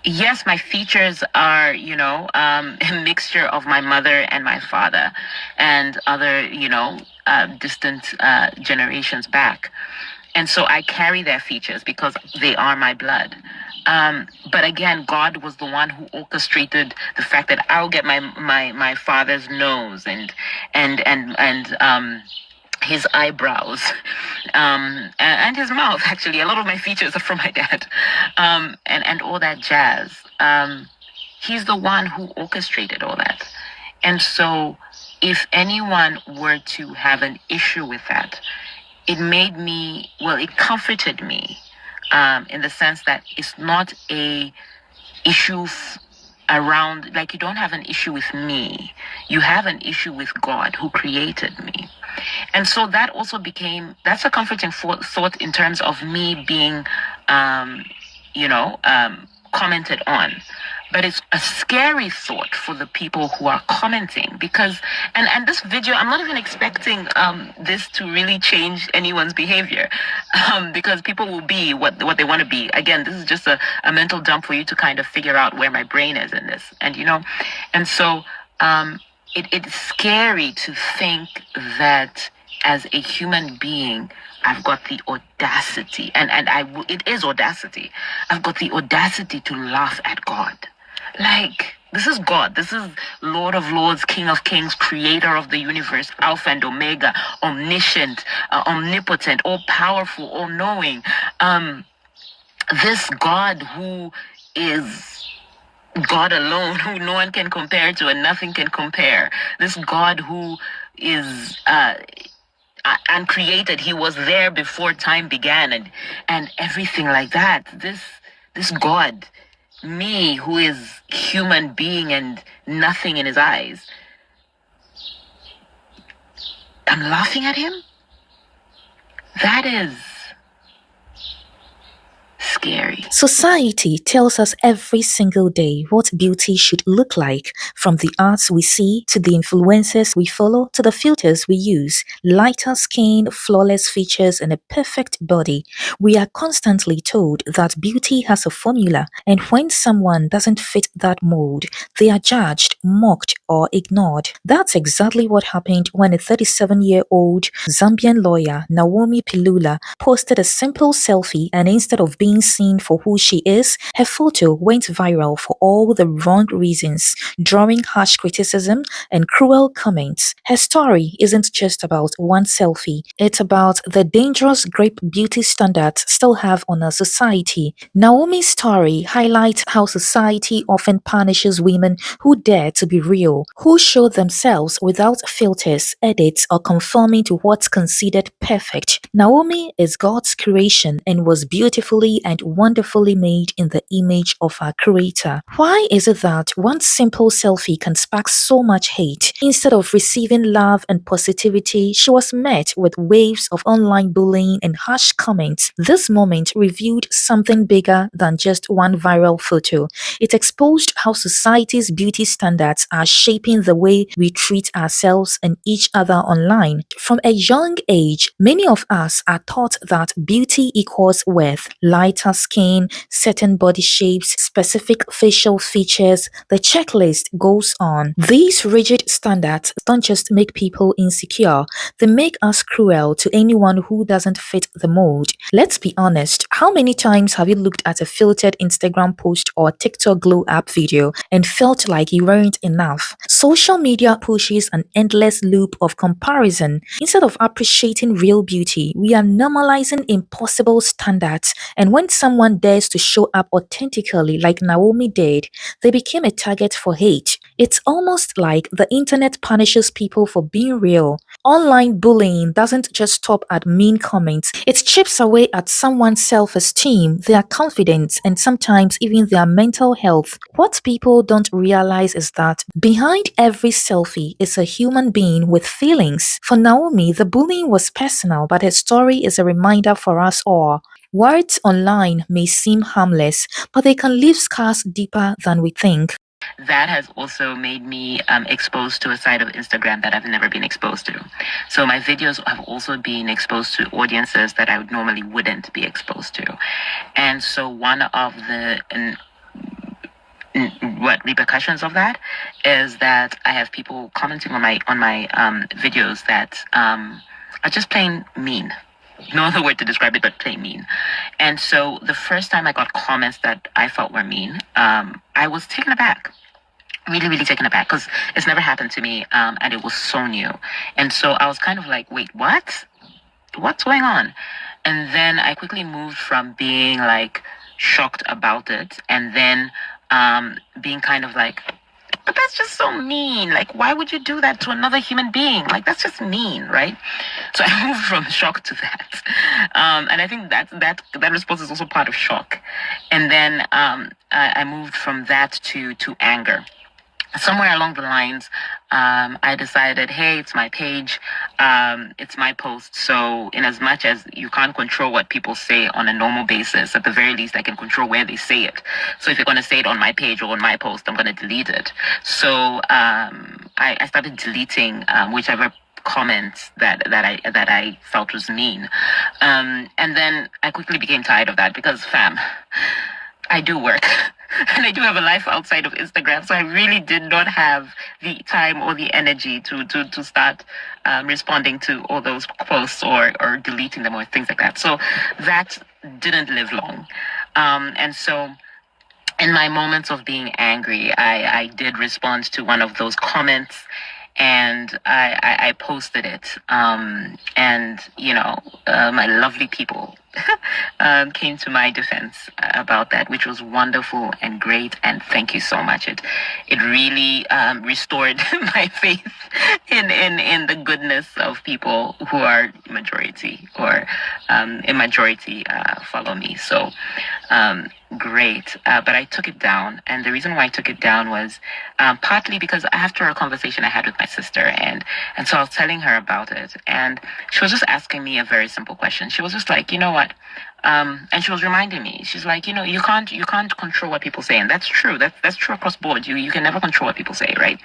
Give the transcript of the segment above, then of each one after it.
yes, my features are, a mixture of my mother and my father and other, distant generations back. And so I carry their features because they are my blood. But again, God was the one who orchestrated the fact that I'll get my father's nose and his eyebrows, and his mouth. Actually, a lot of my features are from my dad, and all that jazz. He's the one who orchestrated all that, and so if anyone were to have an issue with that, it comforted me, in the sense that it's not a issue around, like, you don't have an issue with me, you have an issue with God who created me. And so that also that's a comforting thought in terms of me being, commented on. But it's a scary thought for the people who are commenting, because, and this video, I'm not even expecting this to really change anyone's behavior, because people will be what they want to be. Again, this is just a mental dump for you to kind of figure out where my brain is in this, and so it's scary to think that as a human being, I've got the audacity, it is audacity. I've got the audacity to laugh at God. Like, this is God. This is Lord of Lords, King of Kings, Creator of the universe, Alpha and Omega, omniscient, omnipotent, all powerful, all knowing. This God who is God alone, who no one can compare to and nothing can compare. This God who is uncreated. He was there before time began, and everything like that. This God, me who is human being and nothing in his eyes, I'm laughing at him. That is scary. Society tells us every single day what beauty should look like, from the arts we see to the influencers we follow to the filters we use. Lighter skin, flawless features, and a perfect body. We are constantly told that beauty has a formula, and when someone doesn't fit that mold, they are judged, mocked, or ignored. That's exactly what happened when a 37-year-old Zambian lawyer, Naomie Pilula, posted a simple selfie, and instead of being seen for who she is, her photo went viral for all the wrong reasons, drawing harsh criticism and cruel comments. Her story isn't just about one selfie, it's about the dangerous grip beauty standards still have on our society. Naomi's story highlights how society often punishes women who dare to be real, who show themselves without filters, edits, or conforming to what's considered perfect. Naomie is God's creation and was beautifully and wonderfully made in the image of our Creator. Why is it that one simple selfie can spark so much hate? Instead of receiving love and positivity, she was met with waves of online bullying and harsh comments. This moment revealed something bigger than just one viral photo. It exposed how society's beauty standards are shaping the way we treat ourselves and each other online. From a young age, many of us are taught that beauty equals worth. Lighter skin, certain body shapes, specific facial features, the checklist goes on. These rigid standards don't just make people insecure, they make us cruel to anyone who doesn't fit the mold. Let's be honest, how many times have you looked at a filtered Instagram post or TikTok glow up video and felt like you weren't enough? Social media pushes an endless loop of comparison. Instead of appreciating real beauty, we are normalizing impossible standards, and when someone dares to show up authentically like Naomie did, they became a target for hate. It's almost like the internet punishes people for being real. Online bullying doesn't just stop at mean comments, it chips away at someone's self-esteem, their confidence, and sometimes even their mental health. What people don't realize is that behind every selfie is a human being with feelings. For Naomie, the bullying was personal, but her story is a reminder for us all. Words online may seem harmless, but they can leave scars deeper than we think. That has also made me exposed to a side of Instagram that I've never been exposed to. So my videos have also been exposed to audiences that I normally wouldn't be exposed to. And so one of the repercussions of that is that I have people commenting on my videos that are just plain mean. No other word to describe it but plain mean. And so the first time I got comments that I felt were mean, I was taken aback, really, really taken aback, because it's never happened to me, and it was so new. And so I was kind of like, wait, what? What's going on? And then I quickly moved from being like shocked about it, and then being kind of like, but that's just so mean. Like, why would you do that to another human being? Like, that's just mean, right? So I moved from shock to that, and I think that response is also part of shock. And then I moved from that to anger. Somewhere along the lines, I decided, hey, it's my page, it's my post. So, in as much as you can't control what people say on a normal basis, at the very least, I can control where they say it. So, if you're going to say it on my page or on my post, I'm going to delete it. So, I started deleting whichever comments that I felt was mean, and then I quickly became tired of that because, fam, I do work and I do have a life outside of Instagram. So I really did not have the time or the energy to start responding to all those posts or deleting them or things like that. So that didn't live long. And so in my moments of being angry, I did respond to one of those comments, and I posted it. And, my lovely people came to my defense about that, which was wonderful and great. And thank you so much. It really restored my faith in the goodness of people who are majority or in majority follow me. So great. But I took it down. And the reason why I took it down was partly because after a conversation I had with my sister, and so I was telling her about it, and she was just asking me a very simple question. She was just like, you know what? And she was reminding me, she's like, you can't control what people say. And that's true. That's true across board. You can never control what people say, right?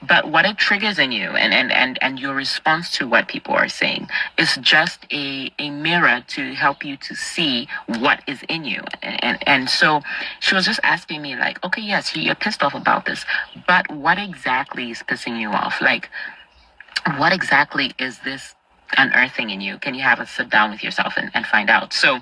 But what it triggers in you and your response to what people are saying is just a mirror to help you to see what is in you. And so she was just asking me like, okay, yes, you're pissed off about this, but what exactly is pissing you off? Like, what exactly is this unearthing in you? Can you have a sit down with yourself and find out? So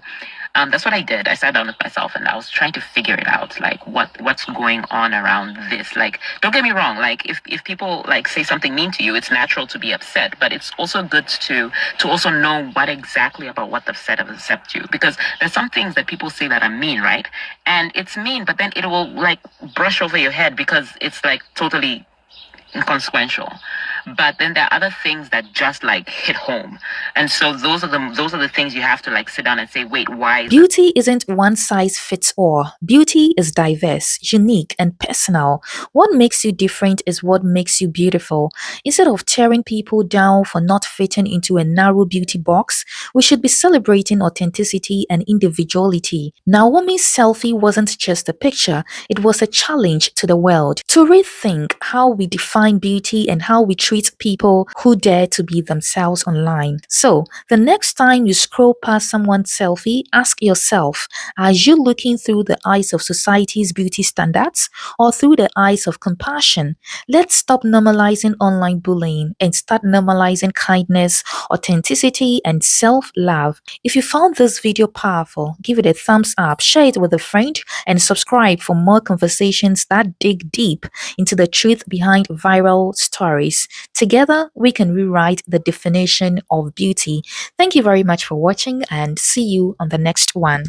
that's what I did. I sat down with myself and I was trying to figure it out, like what's going on around this. Like, don't get me wrong, like if people like say something mean to you, it's natural to be upset, but it's also good to also know what exactly about what they've said have upset you, because there's some things that people say that are mean, right? And it's mean, but then it will like brush over your head because it's like totally inconsequential. But then there are other things that just like hit home, and so those are the things you have to like sit down and say, wait, why is Beauty isn't one size fits all. Beauty is diverse, unique, and personal. What makes you different is what makes you beautiful. Instead of tearing people down for not fitting into a narrow beauty box, we should be celebrating authenticity and individuality. Naomi's selfie wasn't just a picture, it was a challenge to the world to rethink how we define beauty and how we treat people who dare to be themselves online. So, the next time you scroll past someone's selfie, ask yourself, are you looking through the eyes of society's beauty standards or through the eyes of compassion? Let's stop normalizing online bullying and start normalizing kindness, authenticity, and self love. If you found this video powerful, give it a thumbs up, share it with a friend, and subscribe for more conversations that dig deep into the truth behind viral stories. Together, we can rewrite the definition of beauty. Thank you very much for watching and see you on the next one.